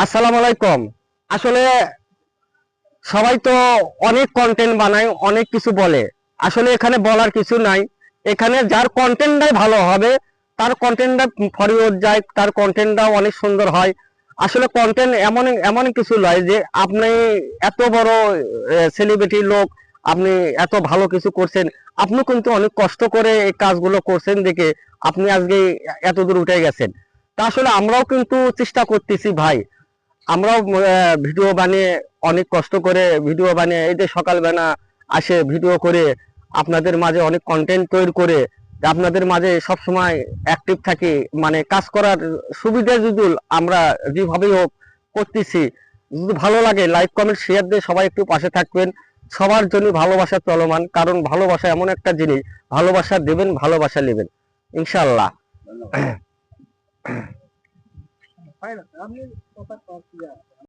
আসসালামু আলাইকুম। আসলে সবাই তো অনেক কন্টেন্ট বানায়, অনেক কিছু বলে। আসলে এখানে বলার কিছু নাই। এখানে যার কন্টেন্টটাই ভালো হবে, তার কন্টেন্টটা ফরওয়ার্ড যায়, তার কন্টেন্টটাও অনেক সুন্দর হয়। আসলে কন্টেন্ট এমন এমন কিছু নয় যে আপনি এত বড় সেলিব্রিটি লোক, আপনি এত ভালো কিছু করছেন। আপনি কিন্তু অনেক কষ্ট করে এই কাজগুলো করছেন দেখে আপনি আজকে এত দূর উঠে গেছেন। তা আসলে আমরাও কিন্তু চেষ্টা করতেছি ভাই। আমরাও ভিডিও বানিয়ে অনেক কষ্ট করে ভিডিও বানিয়ে এই যে সকালবেলা আসে ভিডিও করে আপনাদের মাঝে অনেক কন্টেন্ট তৈরি করে আপনাদের মাঝে সব সময় অ্যাক্টিভ থাকি। মানে কাজ করার সুবিধা যদি আমরা যেভাবেই হোক করতেছি। যদি ভালো লাগে লাইক কমেন্ট শেয়ার দিয়ে সবাই একটু পাশে থাকবেন। সবার জন্য ভালোবাসা চলমান, কারণ ভালোবাসা এমন একটা জিনিস, ভালোবাসা দেবেন ভালোবাসা নেবেন ইনশাল্লাহ। ধন্যবাদ।